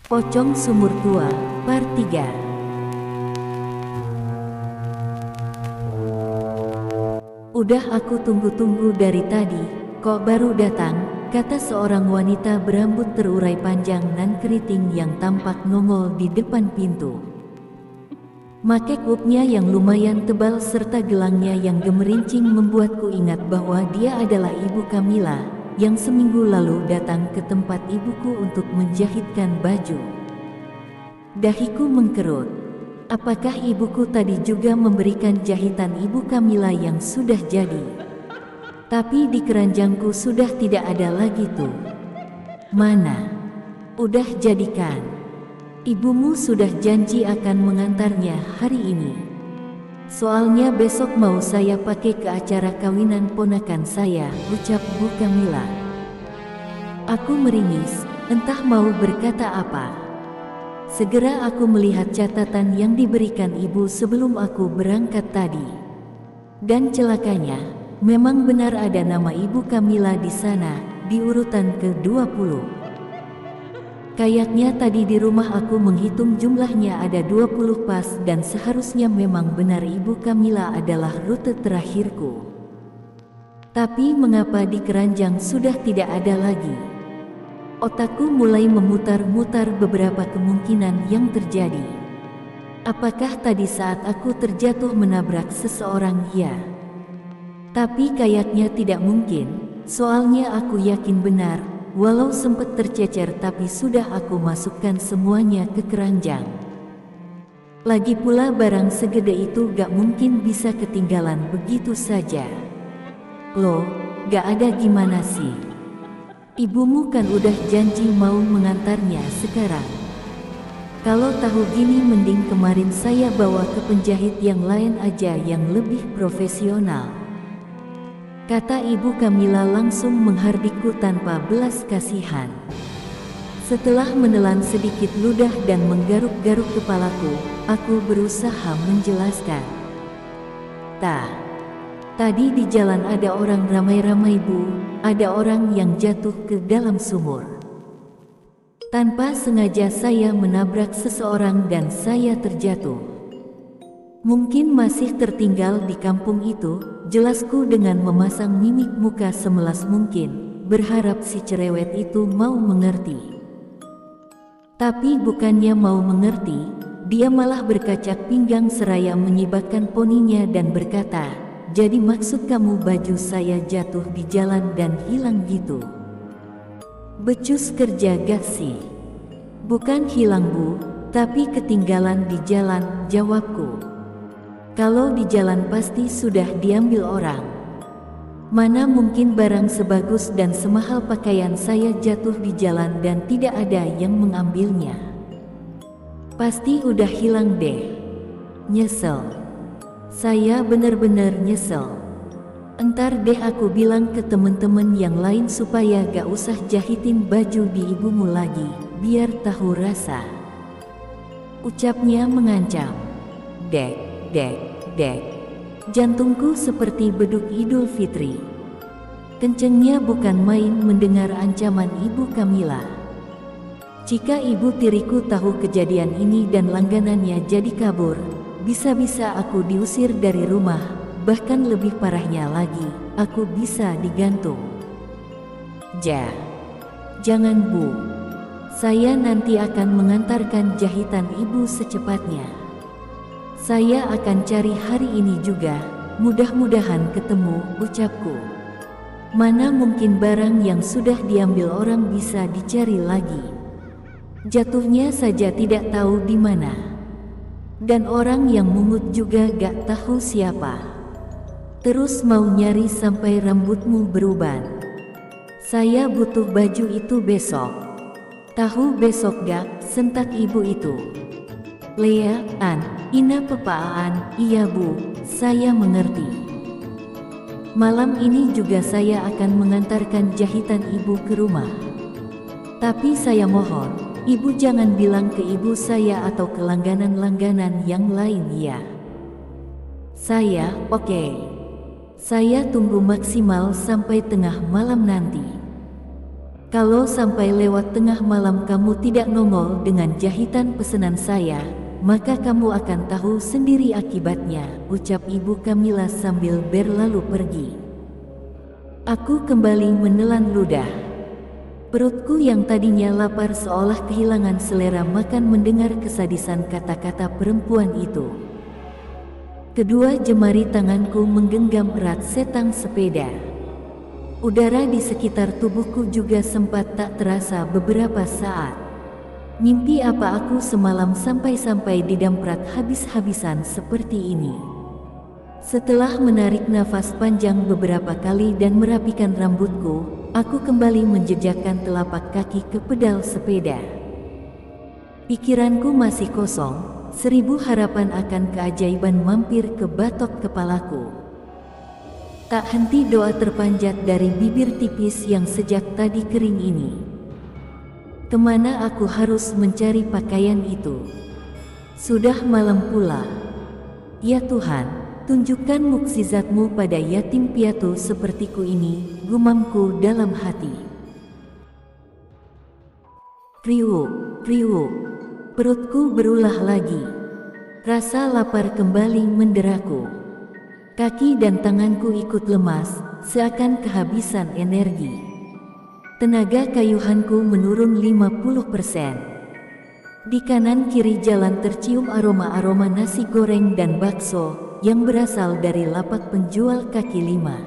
Pocong Sumur Tua, Part 3. Udah aku tunggu-tunggu dari tadi, kok baru datang, kata seorang wanita berambut terurai panjang nan keriting yang tampak nongol di depan pintu. Make upnya yang lumayan tebal serta gelangnya yang gemerincing membuatku ingat bahwa dia adalah Ibu Kamila, yang seminggu lalu datang ke tempat ibuku untuk menjahitkan baju. Dahiku mengkerut. Apakah ibuku tadi juga memberikan jahitan Ibu Kamila yang sudah jadi? Tapi di keranjangku sudah tidak ada lagi tuh. Mana? Udah jadikan. Ibumu sudah janji akan mengantarnya hari ini. Soalnya besok mau saya pakai ke acara kawinan ponakan saya, ucap Bu Kamila. Aku meringis, entah mau berkata apa. Segera aku melihat catatan yang diberikan ibu sebelum aku berangkat tadi. Dan celakanya, memang benar ada nama Ibu Kamila di sana, di urutan ke-20. Kayaknya tadi di rumah aku menghitung jumlahnya ada 20 pas dan seharusnya memang benar Ibu Kamila adalah rute terakhirku. Tapi mengapa di keranjang sudah tidak ada lagi? Otakku mulai memutar-mutar beberapa kemungkinan yang terjadi. Apakah tadi saat aku terjatuh menabrak seseorang? Ya. Tapi kayaknya tidak mungkin, soalnya aku yakin benar. Walau sempat tercecer tapi sudah aku masukkan semuanya ke keranjang. Lagi pula barang segede itu gak mungkin bisa ketinggalan begitu saja. Loh, gak ada gimana sih? Ibumu kan udah janji mau mengantarnya sekarang. Kalau tahu gini mending kemarin saya bawa ke penjahit yang lain aja yang lebih profesional. Kata Ibu Kamila langsung menghardikku tanpa belas kasihan. Setelah menelan sedikit ludah dan menggaruk-garuk kepalaku, aku berusaha menjelaskan. Tadi di jalan ada orang ramai-ramai Bu, ada orang yang jatuh ke dalam sumur. Tanpa sengaja saya menabrak seseorang dan saya terjatuh. Mungkin masih tertinggal di kampung itu, jelasku dengan memasang mimik muka semelas mungkin, berharap si cerewet itu mau mengerti. Tapi bukannya mau mengerti, dia malah berkacak pinggang seraya menyibakkan poninya dan berkata, jadi maksud kamu baju saya jatuh di jalan dan hilang gitu? Becus kerja gak sih? Bukan hilang Bu, tapi ketinggalan di jalan, jawabku. Kalau di jalan pasti sudah diambil orang. Mana mungkin barang sebagus dan semahal pakaian saya jatuh di jalan dan tidak ada yang mengambilnya. Pasti udah hilang deh. Nyesel. Saya bener-bener nyesel. Entar deh aku bilang ke temen-temen yang lain supaya gak usah jahitin baju di ibumu lagi, biar tahu rasa. Ucapnya mengancam. Dek. Jantungku seperti beduk Idul Fitri. Kencengnya bukan main mendengar ancaman Ibu Kamila. Jika ibu tiriku tahu kejadian ini dan langganannya jadi kabur, bisa-bisa aku diusir dari rumah, bahkan lebih parahnya lagi, aku bisa digantung. Jangan Bu. Saya nanti akan mengantarkan jahitan ibu secepatnya. Saya akan cari hari ini juga, mudah-mudahan ketemu, ucapku. Mana mungkin barang yang sudah diambil orang bisa dicari lagi. Jatuhnya saja tidak tahu di mana. Dan orang yang mungut juga gak tahu siapa. Terus mau nyari sampai rambutmu beruban. Saya butuh baju itu besok. Tahu besok gak, sentak ibu itu. Lea, Ina pepaan, iya Bu, saya mengerti. Malam ini juga saya akan mengantarkan jahitan ibu ke rumah. Tapi saya mohon, ibu jangan bilang ke ibu saya atau ke langganan-langganan yang lain ya. Saya, oke. Saya tunggu maksimal sampai tengah malam nanti. Kalau sampai lewat tengah malam kamu tidak nongol dengan jahitan pesanan saya, maka kamu akan tahu sendiri akibatnya, ucap Ibu Kamila sambil berlalu pergi. Aku kembali menelan ludah. Perutku yang tadinya lapar seolah kehilangan selera makan mendengar kesadisan kata-kata perempuan itu. Kedua jemari tanganku menggenggam erat setang sepeda. Udara di sekitar tubuhku juga sempat tak terasa beberapa saat. Mimpi apa aku semalam sampai-sampai didamprat habis-habisan seperti ini? Setelah menarik nafas panjang beberapa kali dan merapikan rambutku, aku kembali menjejakkan telapak kaki ke pedal sepeda. Pikiranku masih kosong, 1000 harapan akan keajaiban mampir ke batok kepalaku. Tak henti doa terpanjat dari bibir tipis yang sejak tadi kering ini. Kemana aku harus mencari pakaian itu? Sudah malam pula. Ya Tuhan, tunjukkan mukjizat-Mu pada yatim piatu sepertiku ini, gumamku dalam hati. Kriwuk, kriwuk. Perutku berulah lagi. Rasa lapar kembali menderaku. Kaki dan tanganku ikut lemas, seakan kehabisan energi. Tenaga kayuhanku menurun 50%. Di kanan kiri jalan tercium aroma-aroma nasi goreng dan bakso yang berasal dari lapak penjual kaki lima.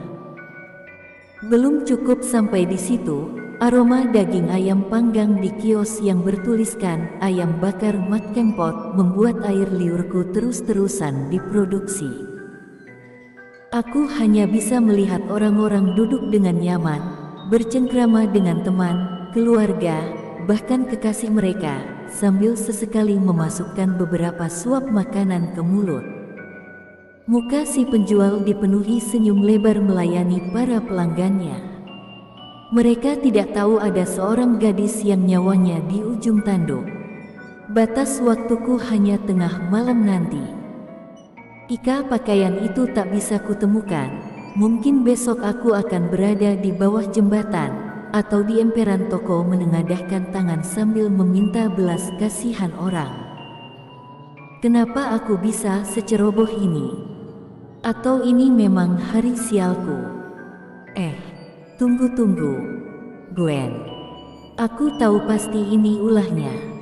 Belum cukup sampai di situ, aroma daging ayam panggang di kios yang bertuliskan ayam bakar Mak Kempot membuat air liurku terus-terusan diproduksi. Aku hanya bisa melihat orang-orang duduk dengan nyaman, bercengkrama dengan teman, keluarga, bahkan kekasih mereka, sambil sesekali memasukkan beberapa suap makanan ke mulut. Muka si penjual dipenuhi senyum lebar melayani para pelanggannya. Mereka tidak tahu ada seorang gadis yang nyawanya di ujung tanduk. Batas waktuku hanya tengah malam nanti. Jika pakaian itu tak bisa kutemukan, mungkin besok aku akan berada di bawah jembatan, atau di emperan toko menengadahkan tangan sambil meminta belas kasihan orang. Kenapa aku bisa seceroboh ini? Atau ini memang hari sialku? Tunggu, Gwen. Aku tahu pasti ini ulahnya.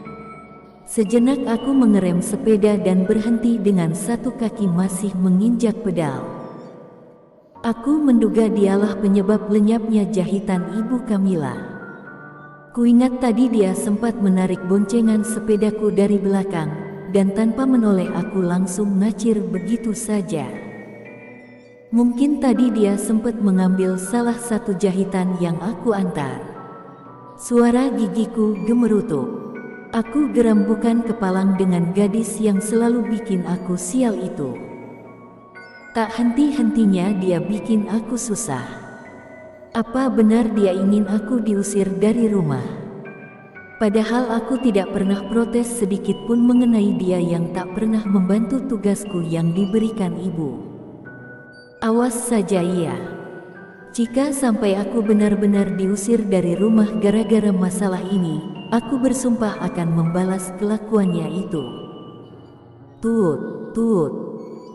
Sejenak aku mengerem sepeda dan berhenti dengan satu kaki masih menginjak pedal. Aku menduga dialah penyebab lenyapnya jahitan Ibu Kamila. Kuingat tadi dia sempat menarik boncengan sepedaku dari belakang, dan tanpa menoleh aku langsung ngacir begitu saja. Mungkin tadi dia sempat mengambil salah satu jahitan yang aku antar. Suara gigiku gemerutuk. Aku gerambukan kepalang dengan gadis yang selalu bikin aku sial itu. Tak henti-hentinya dia bikin aku susah. Apa benar dia ingin aku diusir dari rumah? Padahal aku tidak pernah protes sedikit pun mengenai dia yang tak pernah membantu tugasku yang diberikan ibu. Awas saja ya. Jika sampai aku benar-benar diusir dari rumah gara-gara masalah ini, aku bersumpah akan membalas kelakuannya itu. Tut, tut,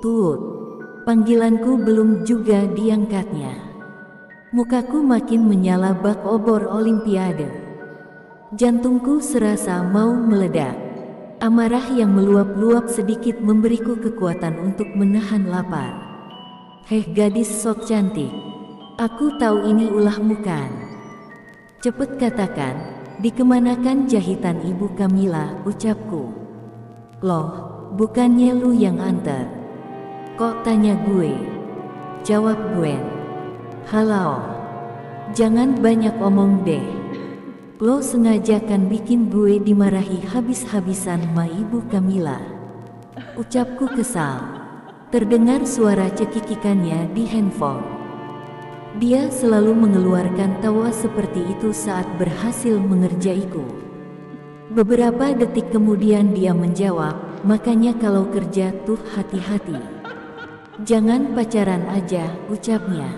tut. Panggilanku belum juga diangkatnya. Mukaku makin menyala bak obor olimpiade. Jantungku serasa mau meledak. Amarah yang meluap-luap sedikit memberiku kekuatan untuk menahan lapar. Heh gadis sok cantik. Aku tahu ini ulahmu kan? Cepet katakan, dikemanakan jahitan Ibu Kamila, ucapku. Loh, bukannya lu yang antar? Kok tanya gue? Jawab Gwen. Halau. Jangan banyak omong deh. Lo sengaja kan bikin gue dimarahi habis-habisan ma Ibu Kamila. Ucapku kesal. Terdengar suara cekikikannya di handphone. Dia selalu mengeluarkan tawa seperti itu saat berhasil mengerjaiku. Beberapa detik kemudian dia menjawab, makanya kalau kerja tuh hati-hati. Jangan pacaran aja, ucapnya.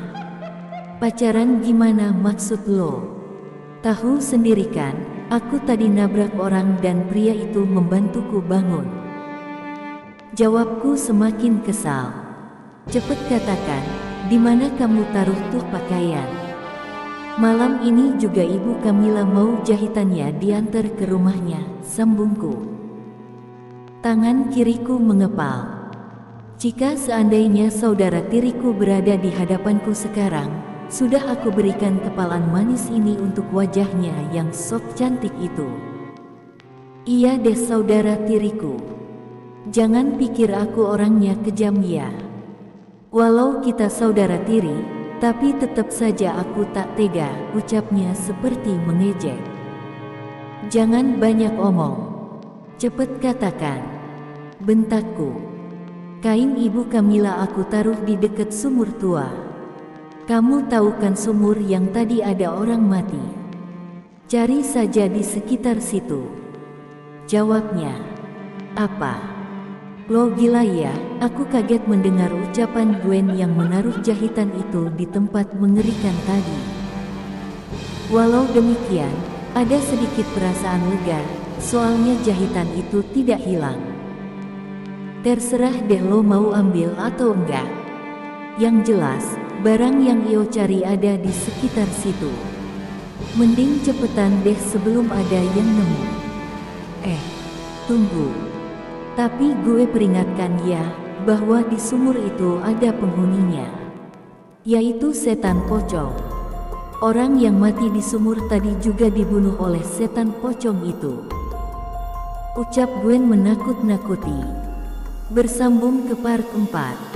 Pacaran gimana maksud lo? Tahu sendiri kan, aku tadi nabrak orang dan pria itu membantuku bangun. Jawabku semakin kesal. Cepet katakan, di mana kamu taruh tuh pakaian? Malam ini juga Ibu Kamila mau jahitannya diantar ke rumahnya, sambungku. Tangan kiriku mengepal. Jika seandainya saudara tiriku berada di hadapanku sekarang, sudah aku berikan kepalan manis ini untuk wajahnya yang sok cantik itu. Iya deh saudara tiriku. Jangan pikir aku orangnya kejam ya. Walau kita saudara tiri, tapi tetap saja aku tak tega, ucapnya seperti mengejek. Jangan banyak omong. Cepet katakan. Bentakku. Kain Ibu Kamila aku taruh di dekat sumur tua. Kamu tahu kan sumur yang tadi ada orang mati? Cari saja di sekitar situ. Jawabnya. Apa? Lo gila ya? Aku kaget mendengar ucapan Gwen yang menaruh jahitan itu di tempat mengerikan tadi. Walau demikian, ada sedikit perasaan lega, soalnya jahitan itu tidak hilang. Terserah deh lo mau ambil atau enggak. Yang jelas, barang yang Io cari ada di sekitar situ. Mending cepetan deh sebelum ada yang nemu. Tunggu. Tapi gue peringatkan ya, bahwa di sumur itu ada penghuninya. Yaitu setan pocong. Orang yang mati di sumur tadi juga dibunuh oleh setan pocong itu. Ucap Gwen menakut-nakuti. Bersambung ke part 4.